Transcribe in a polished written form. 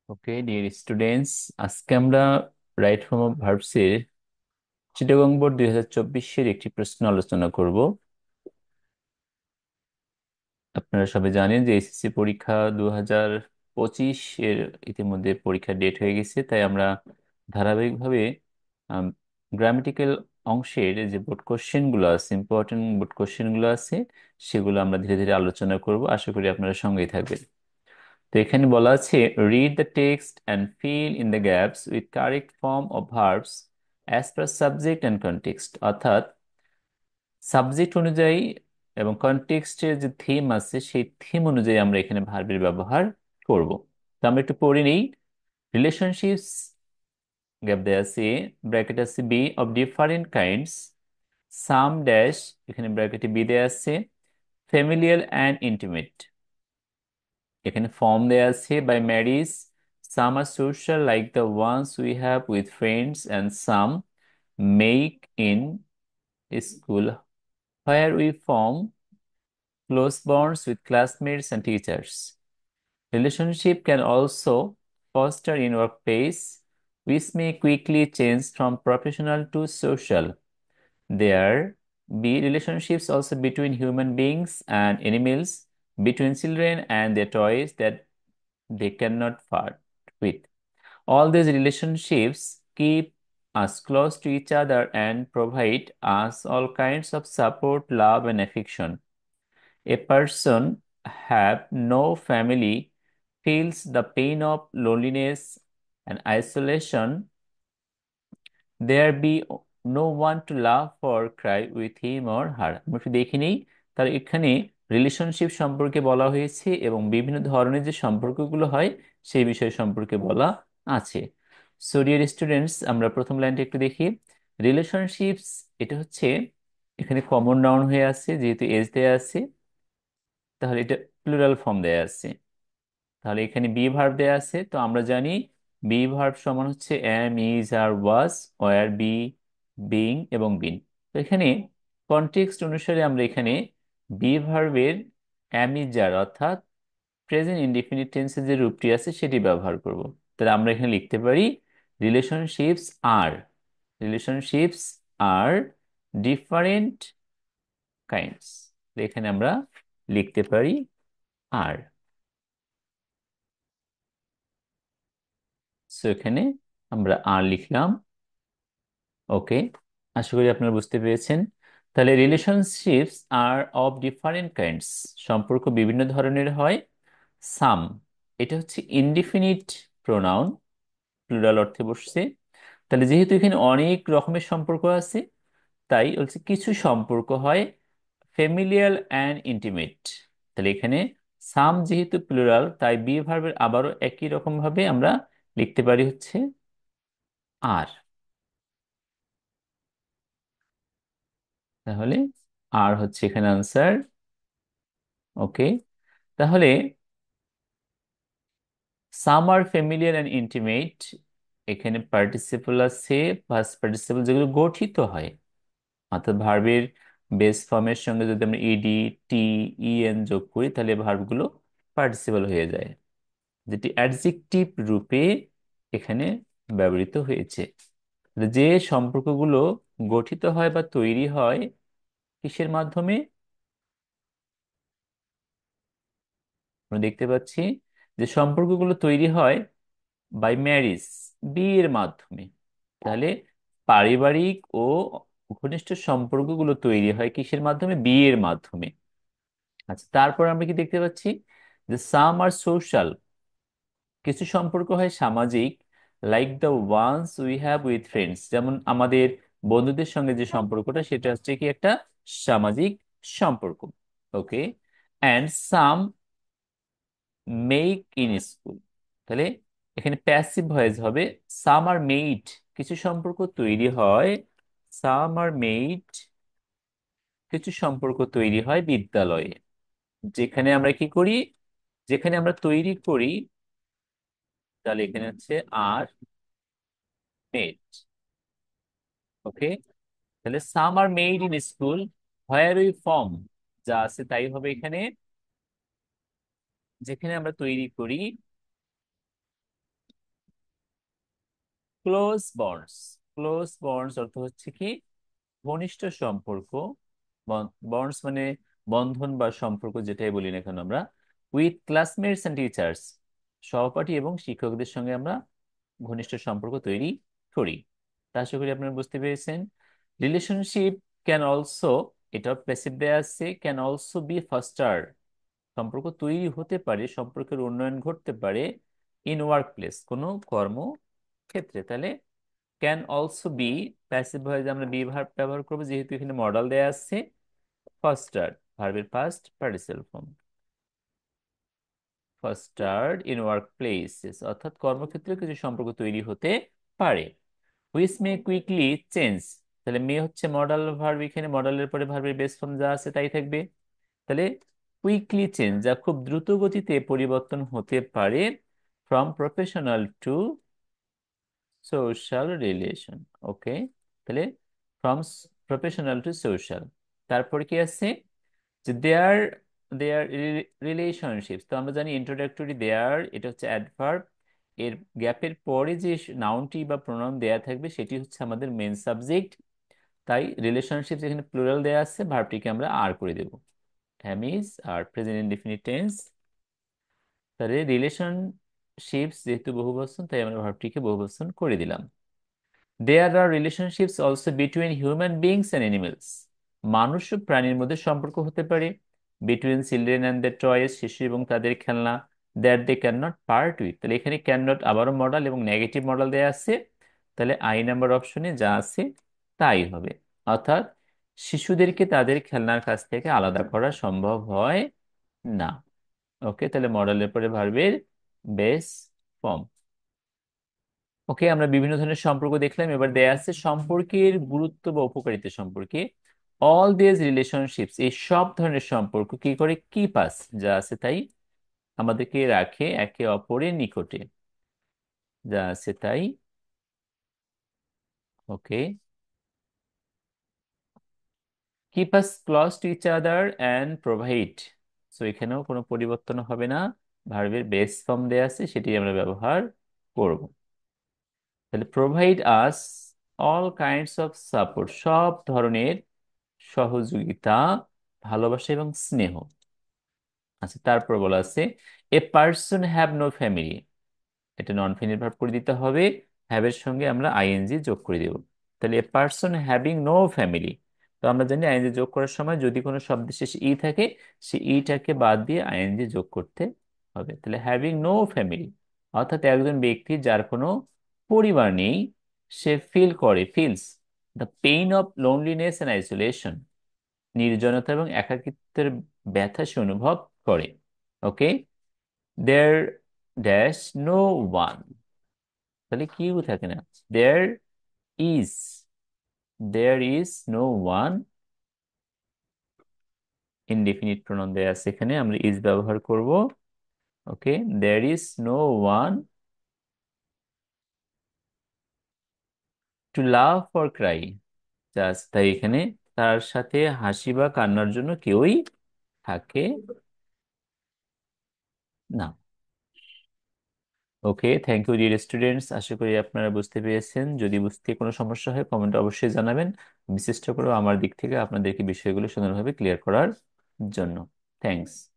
Okay dear students, আজকে আমরা right form of ভার্বসের চিটাগং বোর্ড 2024-এর একটি প্রশ্ন আলোচনা করব। আপনারা সবাই জানেন যে এসএসসি পরীক্ষা 2025 এর ইতিমধ্যে পরীক্ষার ডেট হয়ে গেছে, তাই আমরা ধারাবাহিকভাবে গ্রামাটিক্যাল অংশের যে বোর্ড কোশ্চেন গুলো আছে, ইম্পর্টেন্ট বোর্ড কোশ্চেন গুলো আছে, সেগুলো আমরা ধীরে ধীরে আলোচনা করব। আশা করি আপনারা সঙ্গেই থাকবেন। তো এখানে বলা আছে, read the text and fill in the gaps with correct form of verbs as per subject and context. অর্থাৎ সাবজেক্ট অনুযায়ী এবং কনটেক্সটের যে থিম আছে সেই থিম অনুযায়ী আমরা এখানে ভার্বের ব্যবহার করব। তো আমরা একটু পড়ে নিই। রিলেশনশিপস, গ্যাপ দেয়া আছে, ব্র্যাকেট আছে B, of different kinds, some dash, এখানে ব্র্যাকেটে বি দেয়া আছে, ফ্যামিলিয়ার অ্যান্ড ইন্টিমেট, এখানে ফর্ম দেয়া আছে by marriage, some are social like the ones we have with friends and some make in school where we form close bonds with classmates and teachers. Relationship can also foster in workplace, which may quickly change from professional to social. There be relationships also between human beings and animals, between children and their toys that they cannot part with. All these relationships keep us close to each other and provide us all kinds of support, love, and affection. A person have no family feels the pain of loneliness and isolation. There be no one to laugh or cry with him or her. আমরা একটু দেখে নিই। তার এখানে relationship সম্পর্কে বলা হয়েছে এবং বিভিন্ন ধরনের যে সম্পর্কগুলো হয় সেই বিষয় সম্পর্কে বলা আছে। সো ডিয়ার স্টুডেন্টস, আমরা প্রথম লাইনটা একটু দেখি। রিলেশনশিপস, এটা হচ্ছে এখানে কমন নাউন হয়ে আছে, যেহেতু এস দেয়া আছে তাহলে এটা প্লুরাল ফর্ম দেয়া আছে। তাহলে এখানে বি ভার্ব দেয়া আছে, তো আমরা জানি বি ভার্ব সমান হচ্ছে am, is, are, was, were, be, being এবং বিন। তো এখানে কনটেক্সট অনুসারে আমরা এখানে বি ভার্বের এম, ইজ, আর অর্থাৎ প্রেজেন্ট ইনডিফিনিট টেন্সের যে রূপটি আছে সেটি ব্যবহার করব। তাহলে আমরা এখানে লিখতে পারি রিলেশনশিপস আর, রিলেশনশিপস আর ডিফারেন্ট কাইন্ডস। এখানে আমরা লিখতে পারি আর। সো এখানে আমরা আর লিখলাম। ওকে, আশা করি আপনারা বুঝতে পেরেছেন। তাহলে relationships are of different kinds, সম্পর্ক বিভিন্ন ধরনের হয়। সাম, এটা হচ্ছে ইনডিফিনিট প্রোনাউন, প্লুরাল অর্থে বসছে। তাহলে যেহেতু এখানে অনেক রকমের সম্পর্ক আছে, তাই হচ্ছে কিছু সম্পর্ক হয় ফ্যামিলিয়ার অ্যান্ড ইন্টিমেট। তাহলে এখানে সাম যেহেতু প্লুরাল, তাই বি ভার্বের আবারও একই রকম ভাবে আমরা লিখতে পারি হচ্ছে আর। তাহলে আর হচ্ছে এখানে আনসার। ওকে, তাহলে some R familiar and intimate, এখানে পার্টিসিপল আছে, পাস্ট পার্টিসিপল যেগুলো গঠিত হয়, অর্থাৎ ভার্বের বেস ফর্মের সঙ্গে যদি আমরা ইডি, টি, ইএন যোগ করি তাহলে ভার্বগুলো পার্টিসিপল হয়ে যায়, যেটি অ্যাডজেক্টিভ রূপে এখানে ব্যবহৃত হয়েছে। যে সম্পর্কগুলো গঠিত হয় বা তৈরি হয় কিসের মাধ্যমে, আমরা দেখতে পাচ্ছি যে সম্পর্কগুলো তৈরি হয় বাই ম্যারিজ, বিয়ের মাধ্যমে। তাহলে পারিবারিক ও ঘনিষ্ঠ সম্পর্কগুলো তৈরি হয় কিসের মাধ্যমে, বিয়ের মাধ্যমে। আচ্ছা, তারপর আমরা কি দেখতে পাচ্ছি যে সাম আর সোশ্যাল, কিছু সম্পর্ক হয় সামাজিক, like the ones we have with friends, যেমন আমাদের বন্ধুদের সঙ্গে যে সম্পর্কটা সেটা হচ্ছে কি একটা সামাজিক সম্পর্ক। Okay, and some make in school. তাহলে এখানে প্যাসিভ ভয়েস হবে সাম আর মেড, কিছু সম্পর্ক তৈরি হয়, সাম আর মেড, কিছু সম্পর্ক তৈরি হয় বিদ্যালয়ে। যেখানে আমরা কি করি, যেখানে আমরা তৈরি করি, তাহলে এখানে হচ্ছে আর মেড। ওকে, তাহলে some are made in school where we form, যা আছে তাই হবে এখানে, যেখানে আমরা তৈরি করি ক্লোজ বন্ডস। ক্লোজ বন্ডস অর্থ হচ্ছে কি ঘনিষ্ঠ সম্পর্ক। বন্ডস মানে বন্ধন বা সম্পর্ক, যেটাই বলি না কেন আমরা। উইথ ক্লাসমেটস অ্যান্ড টিচার্স, সহপাঠী এবং শিক্ষকদের সঙ্গে আমরা ঘনিষ্ঠ সম্পর্ক তৈরি করি। তা আশা করি আপনারা বুঝতে পেরেছেন। রিলেশনশিপ ক্যান অলসো, এটা প্যাসিভ দেয়া আছে, ক্যান অলসো বি ফাস্টার, সম্পর্ক তৈরি হতে পারে, সম্পর্কের উন্নয়ন ঘটতে পারে ইন ওয়ার্ক প্লেস, কোনো কর্মক্ষেত্রে। তাহলে ক্যান অলসো বি, প্যাসিভ ভয়েসে আমরা বি ভার্ব ব্যবহার করবো, যেহেতু এখানে মডেল দেয়া আছে ফাস্টার, ভার্বের past participle form. Fostered in work places, অর্থাৎ কর্মক্ষেত্রে কিছু সম্পর্ক তৈরি হতে পারে। হুইচ মে কুইকলি চেঞ্জ, তাহলে মে হচ্ছে মডাল ভার্ব, এখানে মডেলের পরে ভার্বের বেস ফর্ম যা আছে তাই থাকবে। তাহলে কুইকলি চেঞ্জ, যা খুব দ্রুত গতিতে পরিবর্তন হতে পারে, from professional to social relation. Okay, তাহলে ফ্রম প্রফেশনাল টু সোশ্যাল। তারপরে কি আছে যে দেয়ার, দেয়ার রিলেশনশিপস, তো আমরা জানি ইন্ট্রোডাক্টরি দেয়ার, এটা হচ্ছে অ্যাডভার্ব, এর গ্যাপের পরে যে নাউনটি বা প্রোনাউন দেয়া থাকবে সেটি হচ্ছে আমাদের মেন সাবজেক্ট। তাই রিলেশনশিপস এখানে প্লুরাল দেয়া আছে, ভার্বটিকে আমরা আর করে দেব, হ্যাম is are present indefinite tense. তাহলে রিলেশনশিপস যেহেতু বহুবচন, তাই আমরা ভার্বটিকে বহুবচন করে দিলাম। There are relationships also between human beings and animals, মানুষ ও প্রাণীর মধ্যে সম্পর্ক হতে পারে। Between children and the toys, শিশু এবং তাদের খেলনা। That they can not part with, তাহলে এখানে ক্যান নট আবারও মডেল এবং নেগেটিভ মডেল দেয়া আছে। তাহলে আই নাম্বার অপশনে যা আছে তাই হবে, অর্থাৎ শিশুদেরকে তাদের খেলনার কাছ থেকে আলাদা করা সম্ভব হয় না। ওকে, তাহলে মডেলের পরে ভার্বের বেস ফর্ম। ওকে, আমরা বিভিন্ন ধরনের সম্পর্ক দেখলাম, এবার দেয়া আছে সম্পর্কের গুরুত্ব বা উপকারিতা সম্পর্কে। অল দিস রিলেশনশিপস, এই সব ধরনের সম্পর্ক কি করে, কি পাস, যা আছে তাই আমাদেরকে রাখে একে অপরের নিকটে, যা আছে তাই। Okay, keep us close to each other and provide, so এখানেও কোনো পরিবর্তন হবে না, ভার্বের বেস ফর্ম দেয়া আছে সেটি আমরা ব্যবহার করব। তাহলে provide us all kinds of support, সব ধরনের সহযোগিতা, ভালোবাসা এবং স্নেহ। আচ্ছা, তারপর বলা আছে a person have no family, এটা নন ফিনিট ভার্ব করে দিতে হবে, হ্যাভ এর সঙ্গে আমরা আইএনজি যোগ করে দেব। তাহলে a person having no family, তো আমরা জানি আইএনজি যোগ করার সময় যদি কোনো শব্দের শেষে ই থাকে, সে ইটাকে বাদ দিয়ে আইএনজি যোগ করতে হবে। তাহলে হ্যাভিং নো ফ্যামিলি, অর্থাৎ একজন ব্যক্তি যার কোনো পরিবার নেই, সে ফিল করে, feels the pain of loneliness and isolation, নির্জনতা এবং একাকিত্বের ব্যথা সে অনুভব করে। Okay, there dash no one, তাহলে কিউ থাকে না, there is, there is no one, indefinite pronoun দেয়া আছে এখানে, আমরা ইজ ব্যবহার করব। Okay, there is no one to love or cry, just তাই এখানে তার সাথে হাসি বা কান্নার জন্য কেউই থাকে না। ওকে, থ্যাংক ইউ ডিয়ার স্টুডেন্টস, আশা করি আপনারা বুঝতে পেরেছেন। যদি বুঝতে কোনো সমস্যা হয় কমেন্টে অবশ্যই জানাবেন, আমি চেষ্টা করবো আমার দিক থেকে আপনাদেরকে বিষয়গুলো সুন্দরভাবে ক্লিয়ার করার জন্য। থ্যাঙ্কস।